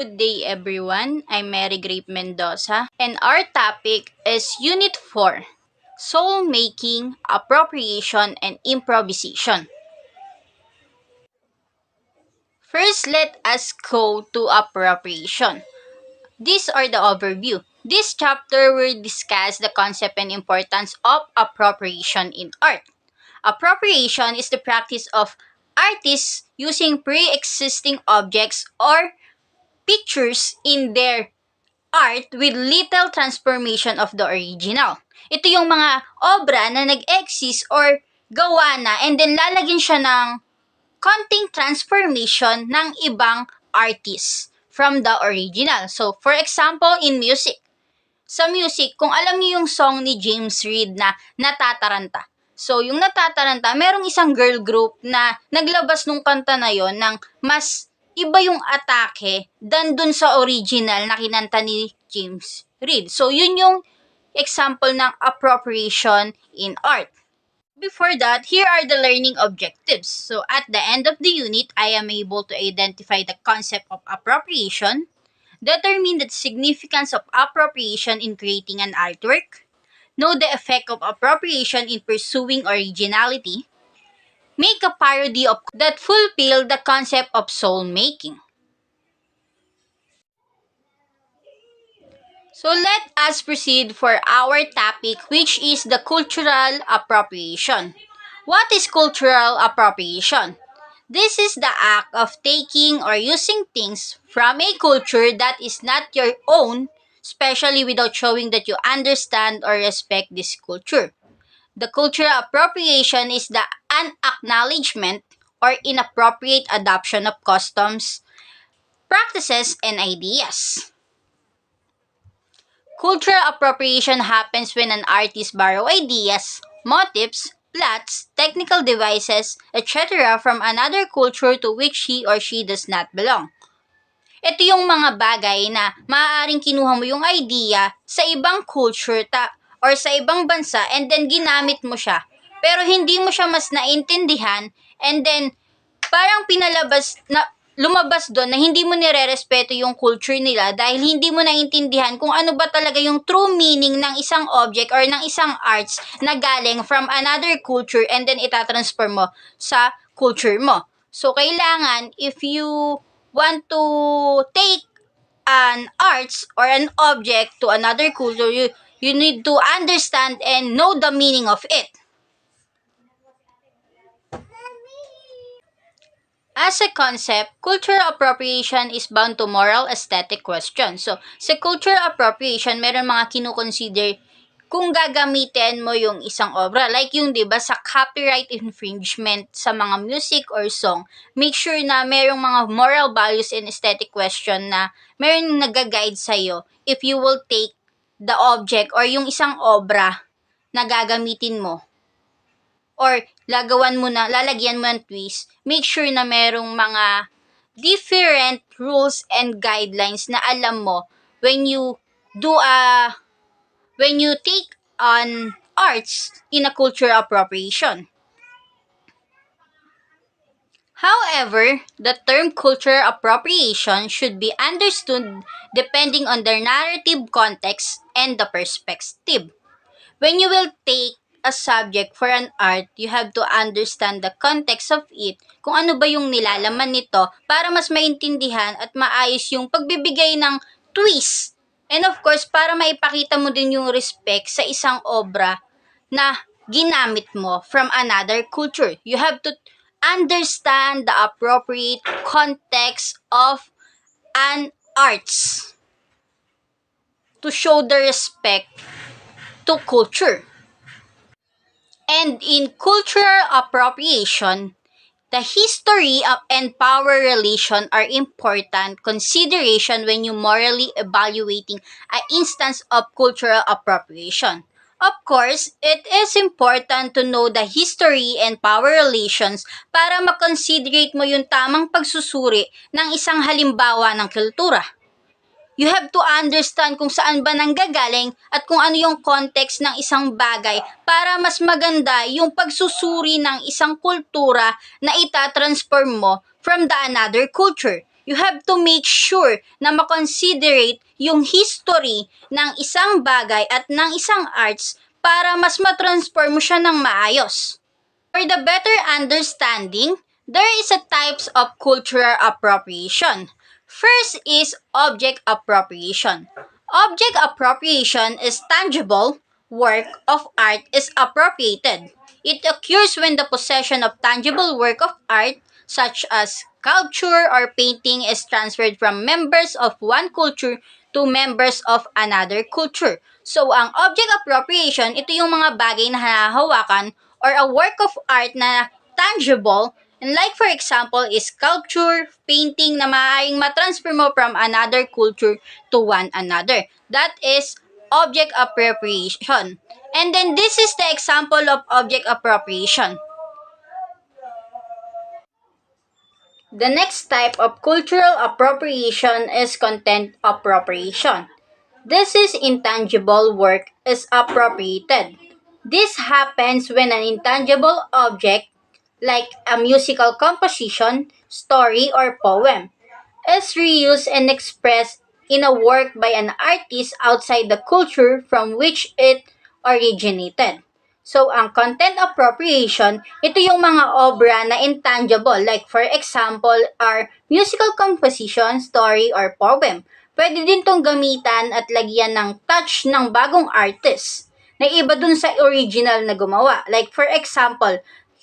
Good day everyone, I'm Mary Grape Mendoza and our topic is Unit 4, Soul Making, Appropriation, and Improvisation. First, let us go to appropriation. These are the overview. This chapter will discuss the concept and importance of appropriation in art. Appropriation is the practice of artists using pre-existing objects or pictures in their art with little transformation of the original. Ito yung mga obra na nag-exist or gawa na and then lalagyan siya ng konting transformation ng ibang artist from the original. So, for example, in music. Sa music, kung alam niyo yung song ni James Reid na Natataranta. So, yung Natataranta, merong isang girl group na naglabas nung kanta na yon ng mas iba yung atake than dun sa original na kinanta ni James Reid. So, yun yung example ng appropriation in art. Before that, here are the learning objectives. So, at the end of the unit, I am able to identify the concept of appropriation, determine the significance of appropriation in creating an artwork, know the effect of appropriation in pursuing originality, make a parody of that fulfill the concept of soul making. So let us proceed for our topic, which is the cultural appropriation. What is cultural appropriation? This is the act of taking or using things from a culture that is not your own, especially without showing that you understand or respect this culture. The cultural appropriation is the unacknowledgement or inappropriate adoption of customs, practices, and ideas. Cultural appropriation happens when an artist borrows ideas, motifs, plots, technical devices, etc. from another culture to which he or she does not belong. Ito yung mga bagay na maaaring kinuha mo yung idea sa ibang culture or sa ibang bansa and then ginamit mo siya. Pero hindi mo siya mas naintindihan and then parang lumabas doon na hindi mo nire-respeto yung culture nila dahil hindi mo naintindihan kung ano ba talaga yung true meaning ng isang object or ng isang arts na galing from another culture and then itatransform mo sa culture mo. So, kailangan, if you want to take an arts or an object to another culture, you need to understand and know the meaning of it. As a concept, cultural appropriation is bound to moral aesthetic questions. So, sa cultural appropriation, meron mga kinukonsider kung gagamitin mo yung isang obra. Like yung, di ba, sa copyright infringement sa mga music or song, make sure na merong mga moral values and aesthetic question na meron nag-guide sa'yo if you will take the object or yung isang obra na gagamitin mo or lalagyan mo ng twist, make sure na merong mga different rules and guidelines na alam mo when you take on arts in a cultural appropriation. However, the term cultural appropriation should be understood depending on the narrative context and the perspective. When you will take a subject for an art, you have to understand the context of it, kung ano ba yung nilalaman nito para mas maintindihan at maayos yung pagbibigay ng twist. And of course, para maipakita mo din yung respect sa isang obra na ginamit mo from another culture. You have to understand the appropriate context of an arts to show the respect to culture. And in cultural appropriation, the history and power relation are important consideration when you morally evaluating an instance of cultural appropriation. Of course, it is important to know the history and power relations para makonsiderate mo yung tamang pagsusuri ng isang halimbawa ng kultura. You have to understand kung saan ba nanggagaling at kung ano yung context ng isang bagay para mas maganda yung pagsusuri ng isang kultura na itatransform mo from the another culture. You have to make sure na makonsiderate yung history ng isang bagay at ng isang arts para mas matransform mo siya ng maayos. For the better understanding, there is a types of cultural appropriation. First is object appropriation. Object appropriation is tangible work of art is appropriated. It occurs when the possession of tangible work of art such as sculpture or painting is transferred from members of one culture to members of another culture. So, ang object appropriation, ito yung mga bagay na hinahawakan or a work of art na tangible, and like for example is sculpture, painting na maaaring matransfer mo from another culture to one another. That is object appropriation. And then this is the example of object appropriation. The next type of cultural appropriation is content appropriation. This is intangible work is appropriated. This happens when an intangible object, like a musical composition, story, or poem, is reused and expressed in a work by an artist outside the culture from which it originated. So, ang content appropriation, ito yung mga obra na intangible. Like, for example, are musical composition, story, or poem. Pwede din tong gamitan at lagyan ng touch ng bagong artist na iba dun sa original na gumawa. Like, for example,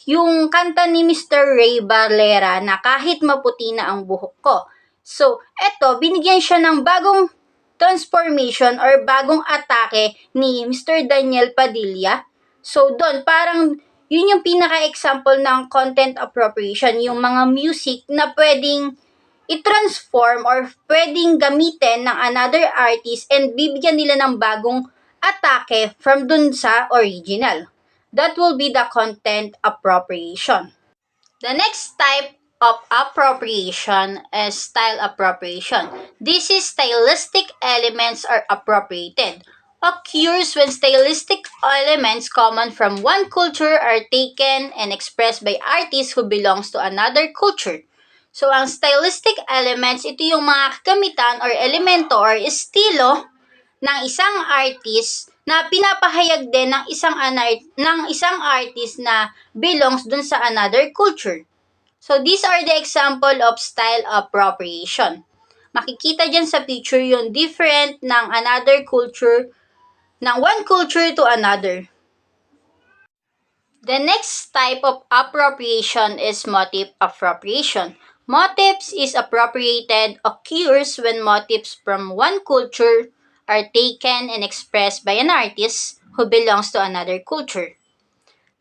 yung kanta ni Mr. Ray Barlera na kahit maputi na ang buhok ko. So, eto, binigyan siya ng bagong transformation or bagong atake ni Mr. Daniel Padilla. So, doon, parang yun yung pinaka-example ng content appropriation, yung mga music na pwedeng i-transform or pwedeng gamitin ng another artist and bibigyan nila ng bagong atake from dun sa original. That will be the content appropriation. The next type of appropriation is style appropriation. This is stylistic elements are appropriated. Occurs when stylistic elements common from one culture are taken and expressed by artists who belongs to another culture. So, ang stylistic elements, ito yung mga kagamitan or elemento or estilo ng isang artist na pinapahayag din ng isang artist na belongs dun sa another culture. So, these are the example of style appropriation. Makikita dyan sa picture yung different ng another culture, ng one culture to another. The next type of appropriation is motif appropriation. Motifs is appropriated occurs when motifs from one culture are taken and expressed by an artist who belongs to another culture.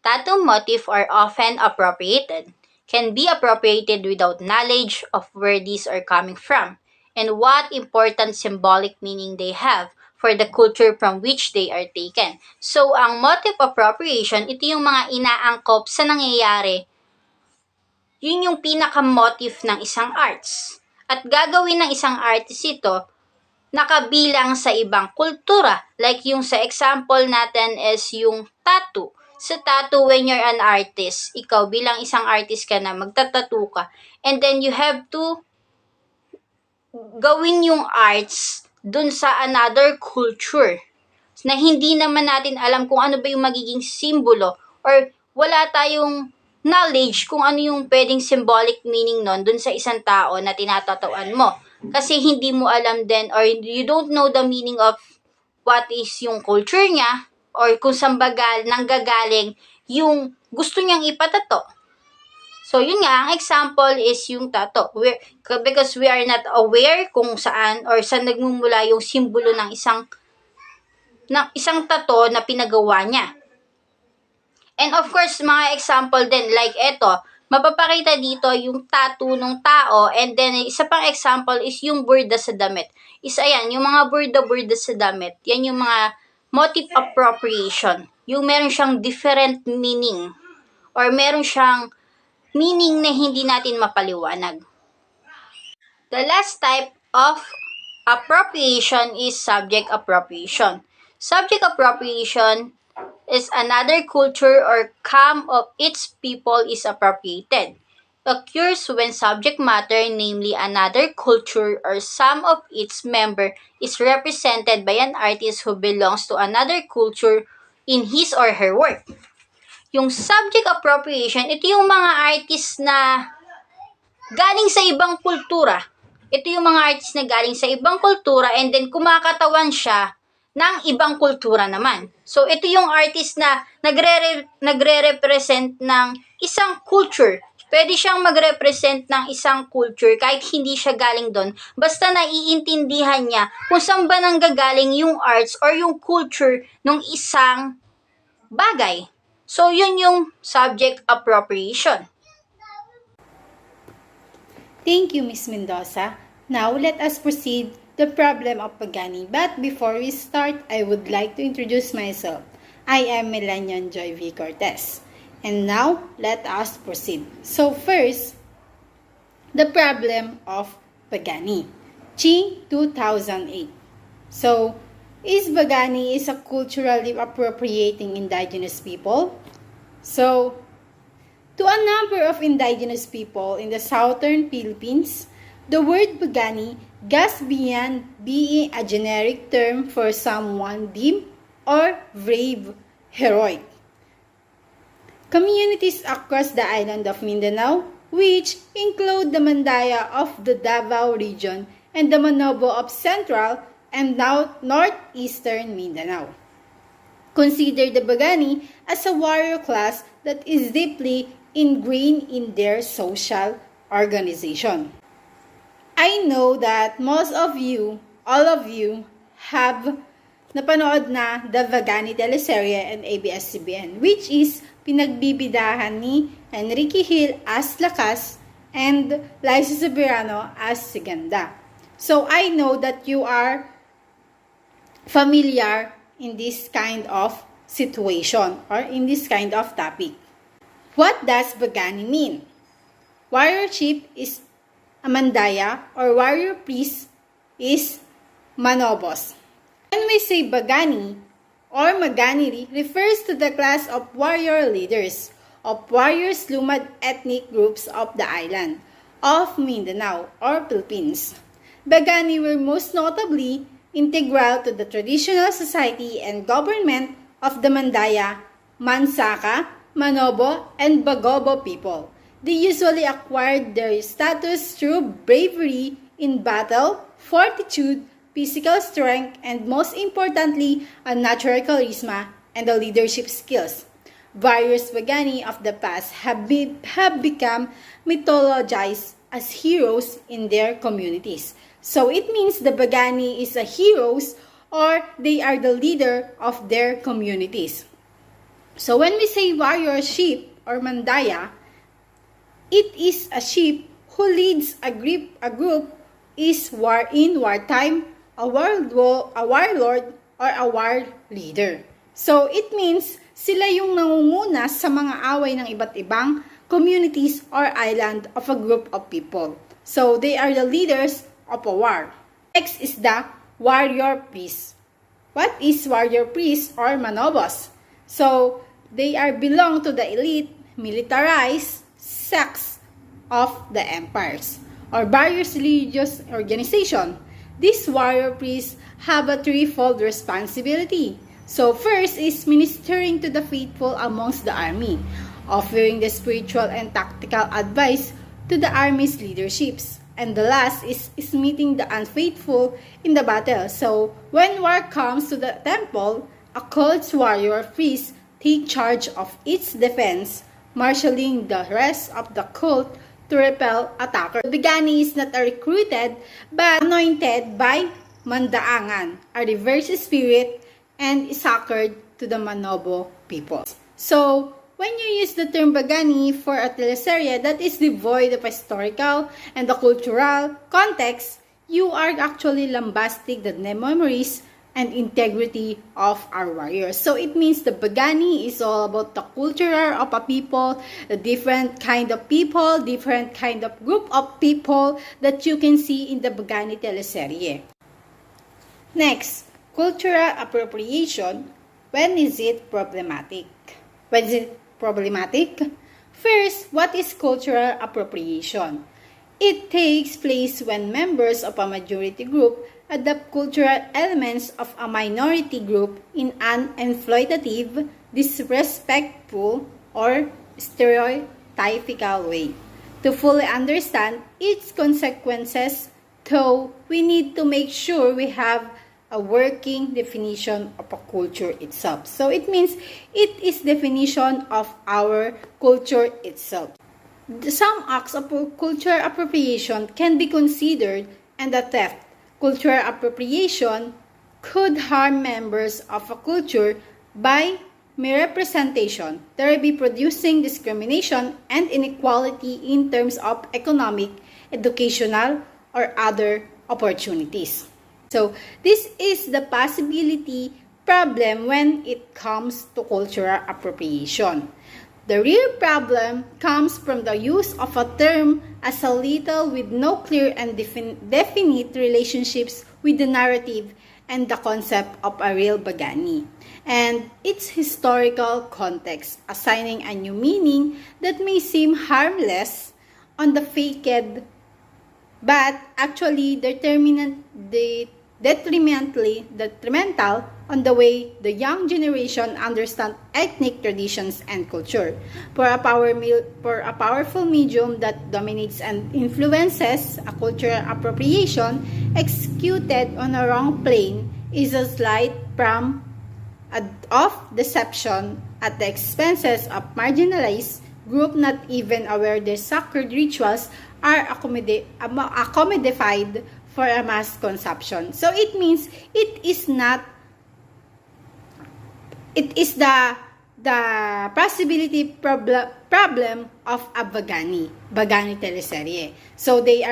Tattoo motifs are often appropriated, can be appropriated without knowledge of where these are coming from, and what important symbolic meaning they have for the culture from which they are taken. So, ang motif appropriation, ito yung mga inaangkop sa nangyayari. Yun yung pinaka-motif ng isang arts. At gagawin ng isang artist ito, nakabilang sa ibang kultura. Like yung sa example natin is yung tattoo. Sa tattoo, when you're an artist, ikaw bilang isang artist ka na, magtatattoo ka. And then you have to gawin yung arts dun sa another culture na hindi naman natin alam kung ano ba yung magiging simbolo or wala tayong knowledge kung ano yung pwedeng symbolic meaning nun dun sa isang tao na tinatatuan mo. Kasi hindi mo alam din or you don't know the meaning of what is yung culture niya or kung saan nanggagaling yung gusto niyang ipatato. So, yun nga, ang example is yung tato. Because we are not aware kung saan or saan nagmumula yung simbolo ng isang tato na pinagawa niya. And of course, mga example din, like eto, mapapakita dito yung tattoo ng tao, and then isa pang example is yung burda sa damit. Ayan, yung mga burda-burda sa damit, yan yung mga motif appropriation. Yung meron siyang different meaning, or meron siyang meaning na hindi natin mapaliwanag. The last type of appropriation is subject appropriation. Subject appropriation is another culture or camp of its people is appropriated. occurs when subject matter, namely another culture or some of its member, is represented by an artist who belongs to another culture in his or her work. Yung subject appropriation, ito yung mga artist na galing sa ibang kultura. Ito yung mga artist na galing sa ibang kultura and then kumakatawan siya ng ibang kultura naman. So, ito yung artist na nagre-represent ng isang culture. Pwede siyang mag-represent ng isang culture kahit hindi siya galing doon. Basta naiintindihan niya kung saan ba nanggagaling yung arts or yung culture ng isang bagay. So, yun yung subject appropriation. Thank you, Ms. Mendoza. Now, let us proceed the problem of Pagani. But before we start, I would like to introduce myself. I am Melanian Joy V. Cortez. And now, let us proceed. So first, the problem of Pagani. Ching 2008. So, is Pagani is a culturally appropriating indigenous people? So, to a number of indigenous people in the southern Philippines, the word Pagani goes beyond being a generic term for someone deemed or brave, heroic. Communities across the island of Mindanao, which include the Mandaya of the Davao region and the Manobo of central and northeastern Mindanao, consider the Bagani as a warrior class that is deeply ingrained in their social organization. I know that most of you, all of you, have napanood na the Bagani teleserye and ABS-CBN, which is pinagbibidahan ni Enrique Hill as Lakas and Liza Soberano as Siganda. So I know that you are familiar in this kind of situation or in this kind of topic. What does Bagani mean? Warrior chief is a Mandaya or warrior priest is Manobos. When we say Bagani or Maganiri refers to the class of warrior leaders of warriors Lumad ethnic groups of the island of Mindanao or Philippines. Bagani were most notably integral to the traditional society and government of the Mandaya, Mansaka, Manobo, and Bagobo people. They usually acquired their status through bravery in battle, fortitude, physical strength, and most importantly, a natural charisma and the leadership skills. Various Bagani of the past have become mythologized as heroes in their communities. So it means the Bagani is a heroes or they are the leader of their communities. So when we say warrior chief or Mandaya, it is a chief who leads a group is in wartime, a warlord or a war leader. So it means sila yung nangunguna sa mga away ng iba't ibang communities or island of a group of people. So they are the leaders of a war. Next is the warrior priest. What is warrior priest or manobos? So they belong to the elite militarized sects of the empires or various religious organization. These warrior priests have a threefold responsibility. So first is ministering to the faithful amongst the army, offering the spiritual and tactical advice to the army's leaderships. And the last is meeting the unfaithful in the battle. So when war comes to the temple, a cult's warrior priest take charge of its defense, marshalling the rest of the cult to repel attackers. The Bagani is not recruited but anointed by Mandaangan, a reverse spirit, and is sacred to the Manobo people. So, when you use the term Bagani for a teleserye that is devoid of historical and the cultural context, you are actually lambasting the memories and integrity of our warriors. So it means the Bagani is all about the culture of a people, the different kind of people, different kind of group of people that you can see in the Bagani teleserye. Next, cultural appropriation. When is it problematic? When is it problematic? First, what is cultural appropriation? It takes place when members of a majority group adopt cultural elements of a minority group in an exploitative, disrespectful, or stereotypical way. To fully understand its consequences, though, we need to make sure we have a working definition of a culture itself. So it means it is definition of our culture itself. Some acts of cultural appropriation can be considered and a theft. Cultural appropriation could harm members of a culture by misrepresentation, thereby producing discrimination and inequality in terms of economic, educational, or other opportunities. So, this is the possibility problem when it comes to cultural appropriation. The real problem comes from the use of a term as a little with no clear and definite relationships with the narrative and the concept of a real bagani, and its historical context, assigning a new meaning that may seem harmless on the faked but actually detrimental on the way the young generation understand ethnic traditions and culture. For a powerful medium that dominates and influences, a cultural appropriation executed on a wrong plane is a slight form of deception at the expenses of marginalized group not even aware their sacred rituals are commodified for a mass consumption. So it means it is the possibility problem of a bagani teleserye. So hindi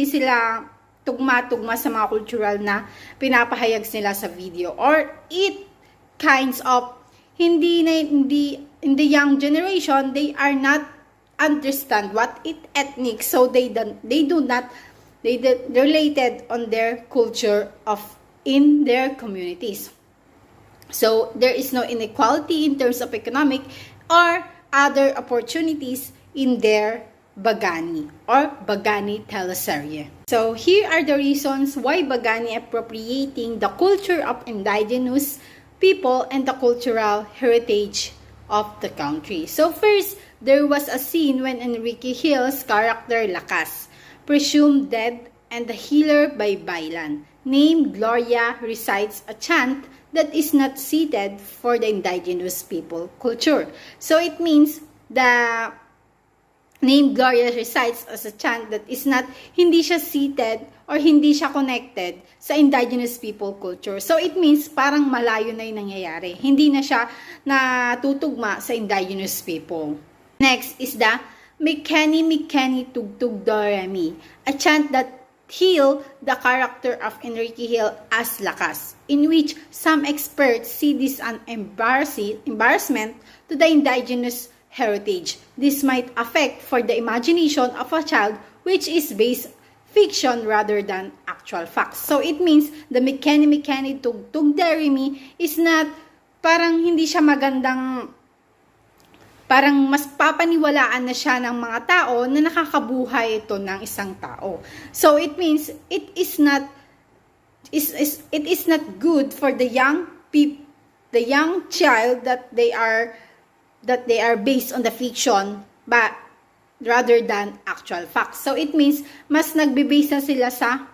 sila tugma-tugma sa mga cultural na pinapahayag nila sa video, or it kinds of in the young generation, they are not understand what it ethnic, so they related on their culture of in their communities. So there is no inequality in terms of economic or other opportunities in their bagani or bagani teleserye. So here are the reasons why bagani appropriating the culture of indigenous people and the cultural heritage of the country. So first, there was a scene when Enrique Hill's character Lakas, presumed dead and the healer by Bailan, named Gloria, recites a chant that is not seated for the indigenous people culture. So it means the name Gloria recites as a chant that is not, hindi siya seated or hindi siya connected sa indigenous people culture. So it means parang malayo na yung nangyayari. Hindi na siya natutugma sa indigenous people. Next is the Mikeni Mikeni Tugtug Doremi, a chant that heal the character of Enrique Hill as Lakas, in which some experts see this an embarrassment to the indigenous heritage. This might affect for the imagination of a child which is based fiction rather than actual facts. So it means the Mikeni Tugtug Doremi is not, parang hindi siya magandang, parang mas papaniwalaan na siya ng mga tao na nakakabuhay ito ng isang tao. So it means it is not good for the young child that they are based on the fiction but rather than actual facts. So it means mas nagbe-base na sila sa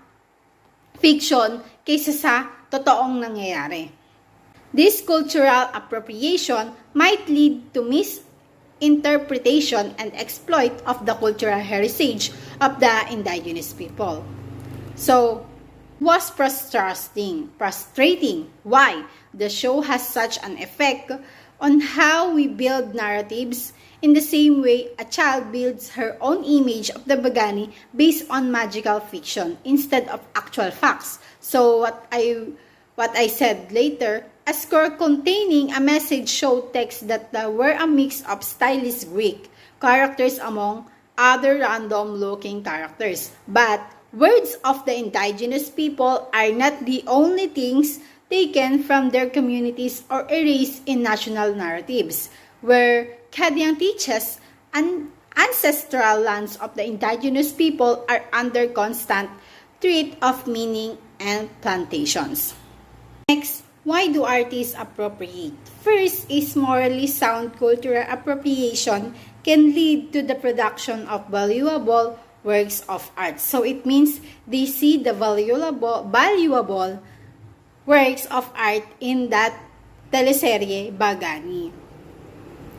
fiction kaysa sa totoong nangyayari. This cultural appropriation might lead to misinterpretation and exploit of the cultural heritage of the indigenous people. So, was frustrating. Why? The show has such an effect on how we build narratives. In the same way, a child builds her own image of the bagani based on magical fiction instead of actual facts. So what I said later, a score containing a message showed text that were a mix of stylish Greek characters among other random-looking characters. But words of the indigenous people are not the only things taken from their communities or erased in national narratives, where Kadiang teaches ancestral lands of the indigenous people are under constant threat of meaning and plantations. Next, why do artists appropriate? First is morally sound cultural appropriation can lead to the production of valuable works of art. So it means they see the valuable works of art in that teleserye Bagani.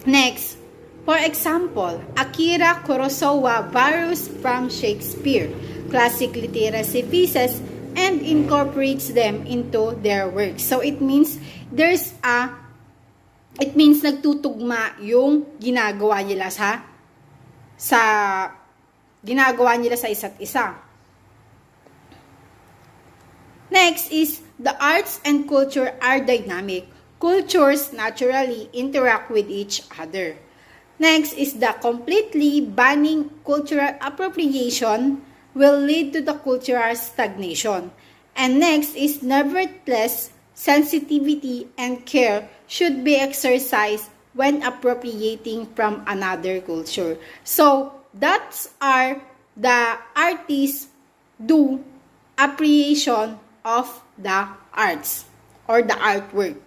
Next, for example, Akira Kurosawa borrows from Shakespeare classic literacy pieces and incorporates them into their works. So it means nagtutugma yung ginagawa nila sa isa't isa. Next is the arts and culture are dynamic. Cultures naturally interact with each other. Next is the completely banning cultural appropriation will lead to the cultural stagnation. And next is nevertheless, sensitivity and care should be exercised when appropriating from another culture. So, that's are the artists do appreciation of the arts or the artwork.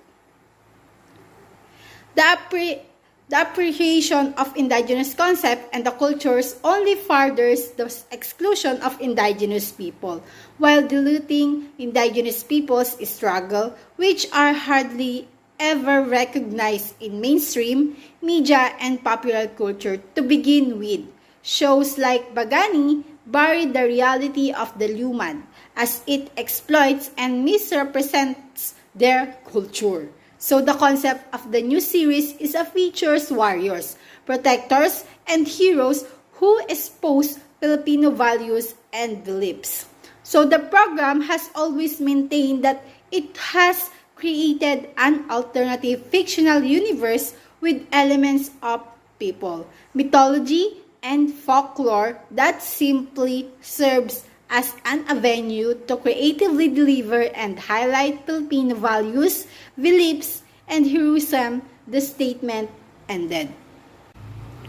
The appreciation of indigenous concept and the cultures only furthers the exclusion of indigenous people, while diluting indigenous people's struggle, which are hardly ever recognized in mainstream media and popular culture to begin with. Shows like Bagani bury the reality of the human as it exploits and misrepresents their culture. So the concept of the new series is a features warriors, protectors, and heroes who espouse Filipino values and beliefs. So the program has always maintained that it has created an alternative fictional universe with elements of people, mythology, and folklore that simply serves as an avenue to creatively deliver and highlight Filipino values, beliefs, and heroism. The statement ended.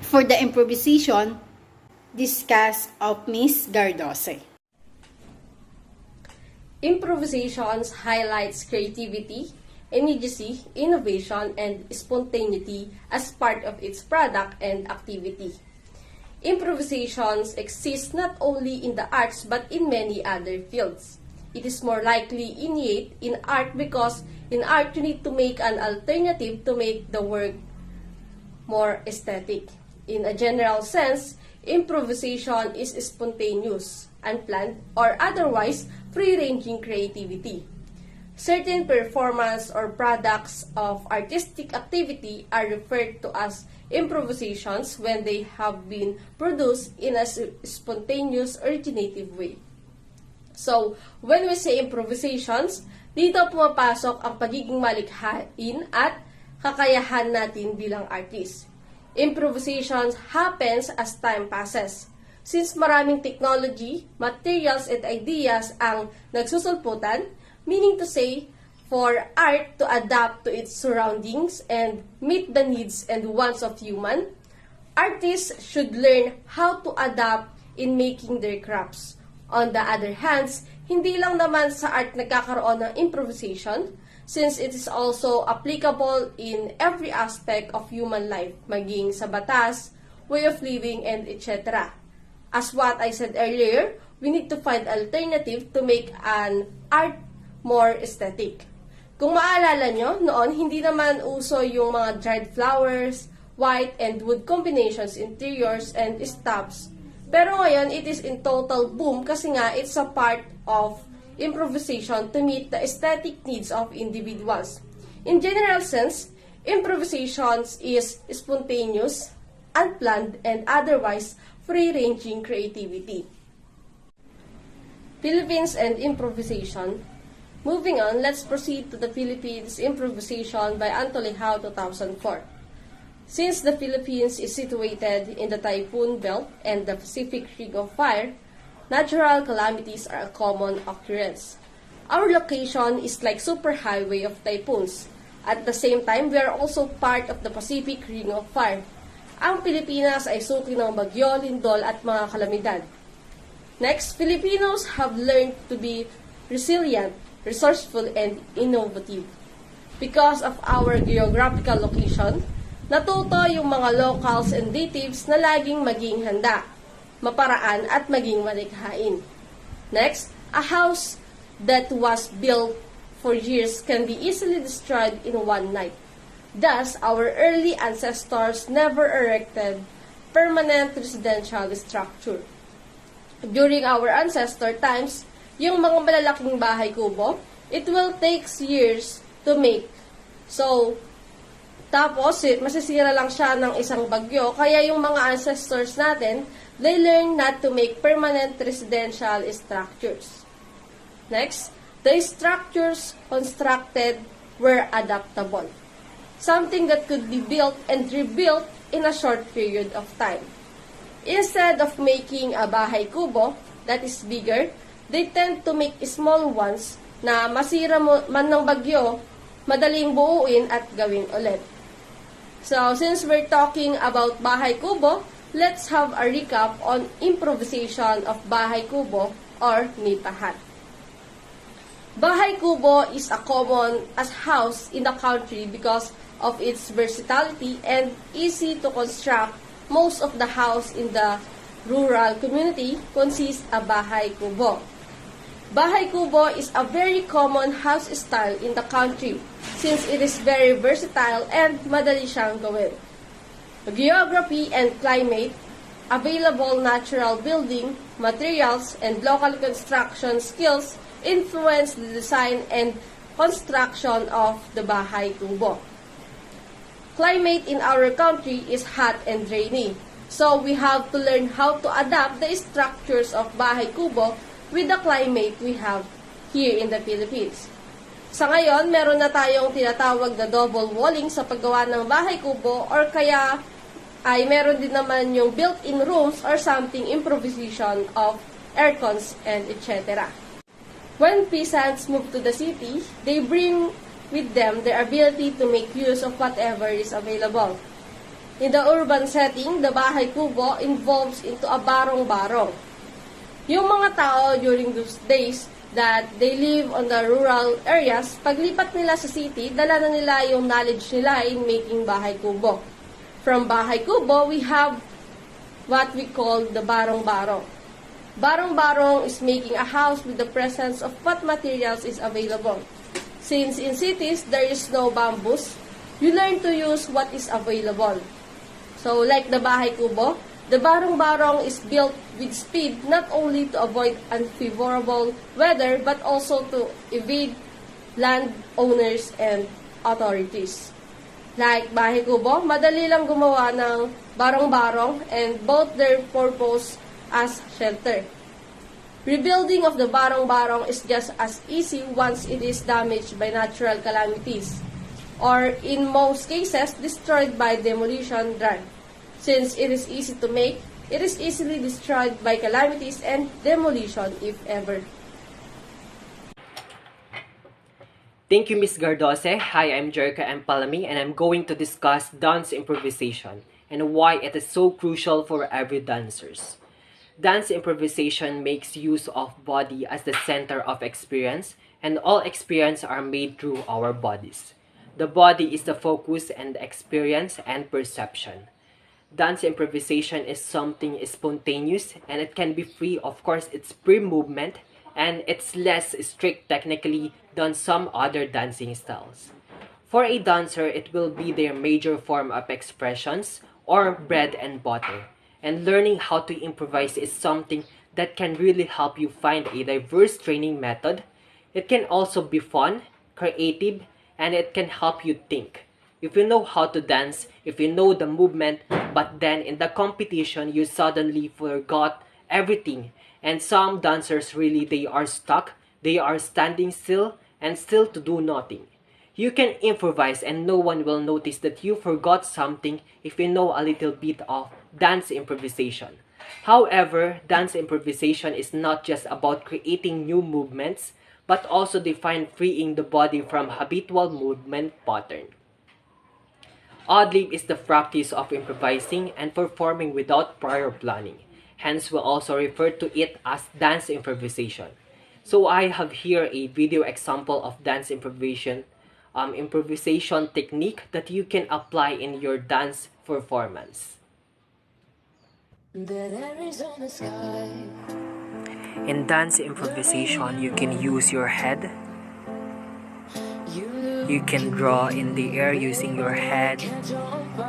For the improvisation, discuss of Miss Gardose. Improvisations highlights creativity, immediacy, innovation, and spontaneity as part of its product and activity. Improvisations exist not only in the arts but in many other fields. It is more likely innate in art because in art you need to make an alternative to make the work more aesthetic. In a general sense, improvisation is spontaneous, unplanned, or otherwise free-ranging creativity. Certain performance or products of artistic activity are referred to as improvisations when they have been produced in a spontaneous, originative way. So, when we say improvisations, dito pumapasok ang pagiging malikhain at kakayahan natin bilang artist. Improvisations happens as time passes. Since maraming technology, materials, and ideas ang nagsusulputan, meaning to say, for art to adapt to its surroundings and meet the needs and wants of human, artists should learn how to adapt in making their crafts. On the other hand, hindi lang naman sa art nagkakaroon ng improvisation, since it is also applicable in every aspect of human life, maging sa batas, way of living, and etc. As what I said earlier, we need to find alternative to make an art more aesthetic. Kung maalala nyo, noon hindi naman uso yung mga dried flowers, white and wood combinations, interiors, and stuffs. Pero ngayon, it is in total boom kasi nga it's a part of improvisation to meet the aesthetic needs of individuals. In general sense, improvisations is spontaneous, unplanned, and otherwise free-ranging creativity. Philippines and improvisation. Moving on, let's proceed to the Philippines Improvisation by Antolihao 2004. Since the Philippines is situated in the Typhoon Belt and the Pacific Ring of Fire, natural calamities are a common occurrence. Our location is like superhighway of typhoons. At the same time, we are also part of the Pacific Ring of Fire. Ang Pilipinas ay suki ng bagyo, lindol at mga kalamidad. Next, Filipinos have learned to be resilient, resourceful, and innovative. Because of our geographical location, natuto yung mga locals and natives na laging maging handa, maparaan at maging malikhain. Next, a house that was built for years can be easily destroyed in one night. Thus, our early ancestors never erected permanent residential structure. During our ancestor times, yung mga malalaking bahay kubo, it will take years to make. So, tapos, masisira lang siya ng isang bagyo. Kaya yung mga ancestors natin, they learn not to make permanent residential structures. Next, the structures constructed were adaptable. Something that could be built and rebuilt in a short period of time. Instead of making a bahay kubo that is bigger, they tend to make small ones na masira man ng bagyo, madaling buuin at gawin ulit. So, since we're talking about bahay kubo, let's have a recap on improvisation of bahay kubo or nipa hut. Bahay kubo is a common as house in the country because of its versatility and easy to construct. Most of the house in the rural community consists of bahay kubo. Bahay kubo is a very common house style in the country since it is very versatile and madali siyang gawin. Geography and climate, available natural building materials, and local construction skills influence the design and construction of the bahay kubo. Climate in our country is hot and rainy, so we have to learn how to adapt the structures of bahay kubo with the climate we have here in the Philippines. Sa ngayon, meron na tayong tinatawag na double walling sa paggawa ng bahay kubo or kaya ay meron din naman yung built-in rooms or something improvisation of aircons and etc. When peasants move to the city, they bring with them their ability to make use of whatever is available. In the urban setting, the bahay kubo involves into a barong-barong. Yung mga tao during those days that they live on the rural areas, paglipat nila sa city, dala na nila yung knowledge nila in making bahay kubo. From bahay kubo, we have what we call the barong-barong. Barong-barong is making a house with the presence of what materials is available. Since in cities, there is no bamboos, you learn to use what is available. So, like the bahay kubo, the barong-barong is built with speed not only to avoid unfavorable weather but also to evade landowners and authorities. Like bahay kubo, madali lang gumawa ng barong-barong and both their purpose as shelter. Rebuilding of the barong-barong is just as easy once it is damaged by natural calamities, or in most cases, destroyed by demolition drive. Since it is easy to make, it is easily destroyed by calamities and demolition if ever. Thank you, Ms. Gardose. Hi, I'm Jerica M. Palami, and I'm going to discuss dance improvisation and why it is so crucial for every dancers. Dance improvisation makes use of body as the center of experience, and all experience are made through our bodies. The body is the focus and experience and perception. Dance improvisation is something spontaneous and it can be free. Of course, it's free movement and it's less strict technically than some other dancing styles. For a dancer, it will be their major form of expressions or bread and butter. And learning how to improvise is something that can really help you find a diverse training method. It can also be fun, creative, and it can help you think. If you know how to dance, if you know the movement, but then in the competition you suddenly forgot everything. And some dancers really, they are stuck, they are standing still and still to do nothing. You can improvise and no one will notice that you forgot something if you know a little bit of dance improvisation. However, dance improvisation is not just about creating new movements, but also define freeing the body from habitual movement pattern. Ad-lib is the practice of improvising and performing without prior planning. Hence, we also refer to it as dance improvisation. So I have here a video example of dance improvisation technique that you can apply in your dance performance. In dance improvisation, you can use your head. You can draw in the air using your head.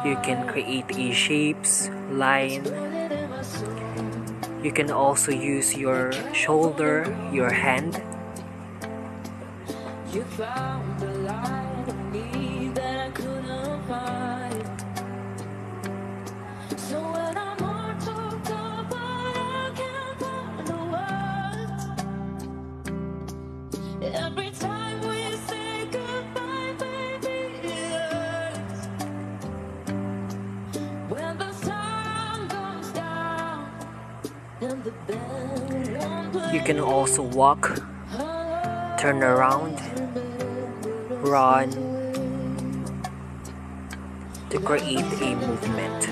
You can create a shapes, line. You can also use your shoulder, your hand. You found the light in me that I couldn't find. So when I'm all choked up, but I can't find the words. Every time we say goodbye, baby, it hurts. When the sun comes down and the bell won't play. You can also walk, turn around, run to create a movement.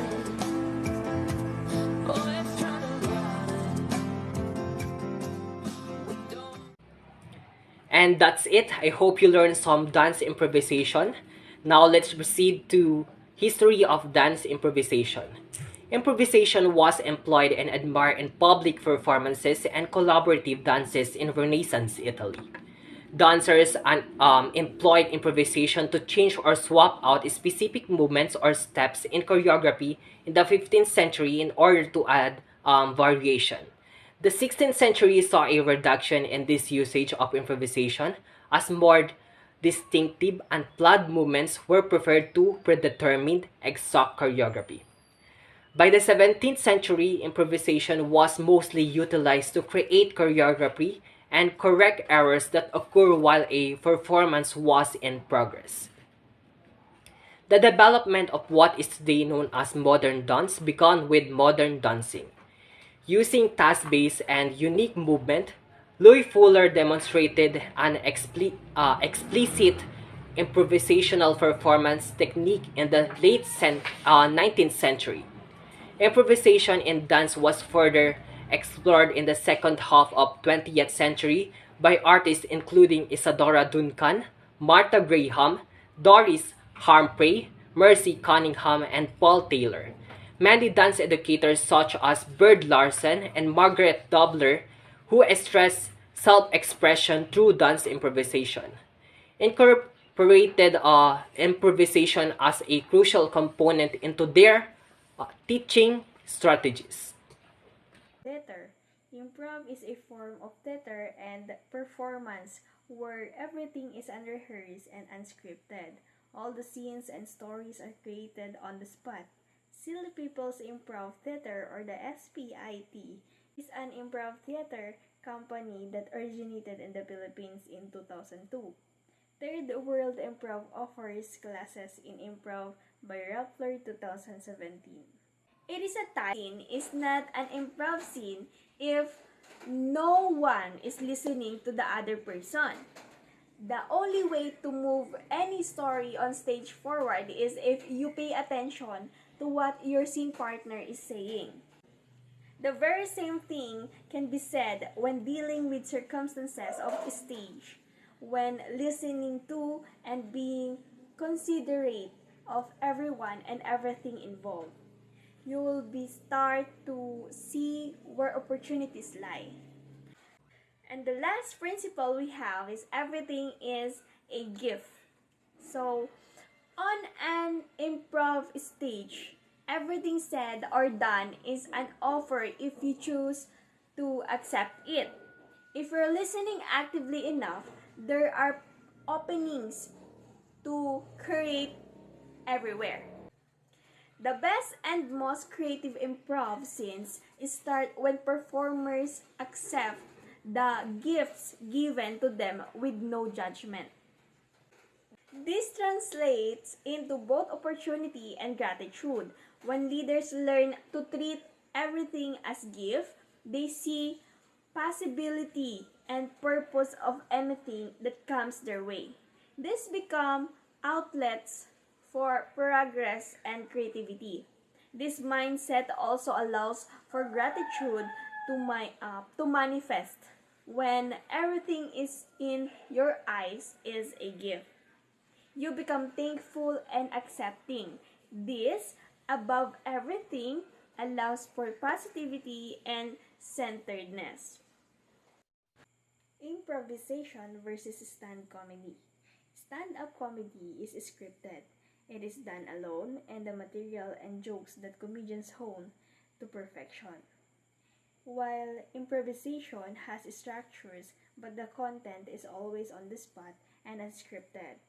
And that's it. I hope you learned some dance improvisation. Now let's proceed to history of dance improvisation. Improvisation was employed and admired in public performances and collaborative dances in Renaissance Italy. Dancers employed improvisation to change or swap out specific movements or steps in choreography in the 15th century in order to add variation. The 16th century saw a reduction in this usage of improvisation as more distinctive and planned movements were preferred to predetermined exact choreography. By the 17th century, improvisation was mostly utilized to create choreography and correct errors that occur while a performance was in progress. The development of what is today known as modern dance began with modern dancing. Using task-based and unique movement, Louis Fuller demonstrated an explicit improvisational performance technique in the late 19th century. Improvisation in dance was further explored in the second half of 20th century by artists including Isadora Duncan, Martha Graham, Doris Humphrey, Mercy Cunningham, and Paul Taylor. Many dance educators such as Bird Larson and Margaret Dobler who stress self-expression through dance improvisation, incorporated improvisation as a crucial component into their teaching strategies. Theater. Improv is a form of theater and performance where everything is unrehearsed and unscripted. All the scenes and stories are created on the spot. Silly People's Improv Theater, or the SPIT, is an improv theater company that originated in the Philippines in 2002. Third World Improv offers classes in improv by Rappler 2017. It is a type scene is not an improv scene if no one is listening to the other person. The only way to move any story on stage forward is if you pay attention to what your scene partner is saying. The very same thing can be said when dealing with circumstances of a stage, when listening to and being considerate of everyone and everything involved. You will be start to see where opportunities lie. And the last principle we have is everything is a gift. So, on an improv stage, everything said or done is an offer if you choose to accept it. If you're listening actively enough, there are openings to create everywhere. The best and most creative improv scenes start when performers accept the gifts given to them with no judgment. This translates into both opportunity and gratitude. When leaders learn to treat everything as gift, they see possibility and purpose of anything that comes their way. These become outlets for progress and creativity. This mindset also allows for gratitude to manifest when everything is in your eyes is a gift. You become thankful and accepting. This, above everything, allows for positivity and centeredness. Improvisation versus stand comedy. Stand-up comedy is scripted. It is done alone, and the material and jokes that comedians hone to perfection. While improvisation has structures, but the content is always on the spot and unscripted.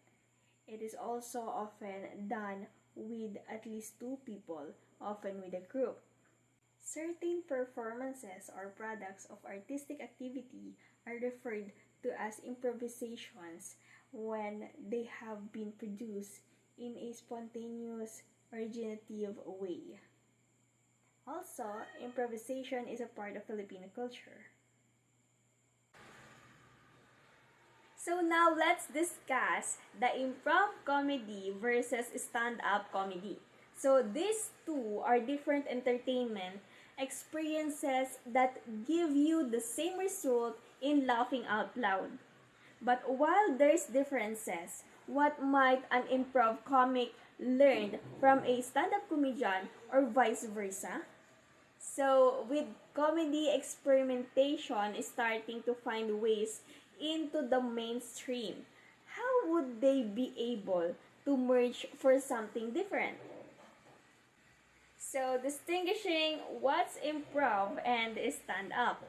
It is also often done with at least two people, often with a group. Certain performances or products of artistic activity are referred to as improvisations when they have been produced in a spontaneous, originative way. Also, improvisation is a part of Filipino culture. So now let's discuss the improv comedy versus stand-up comedy. So these two are different entertainment experiences that give you the same result in laughing out loud. But while there's differences, what might an improv comic learn from a stand-up comedian or vice versa? So, with comedy experimentation starting to find ways into the mainstream, how would they be able to merge for something different? So, distinguishing what's improv and stand up.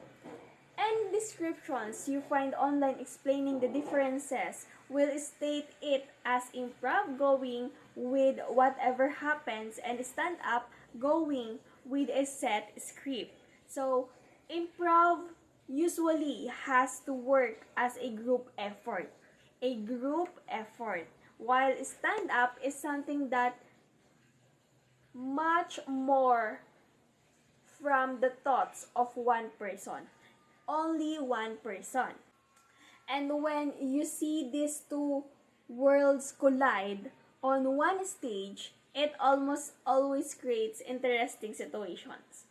Any descriptions you find online explaining the differences will state it as improv going with whatever happens and stand up going with a set script. So, improv usually has to work as a group effort. A group effort. While stand up is something that much more from the thoughts of one person. Only one person. And when you see these two worlds collide on one stage, it almost always creates interesting situations.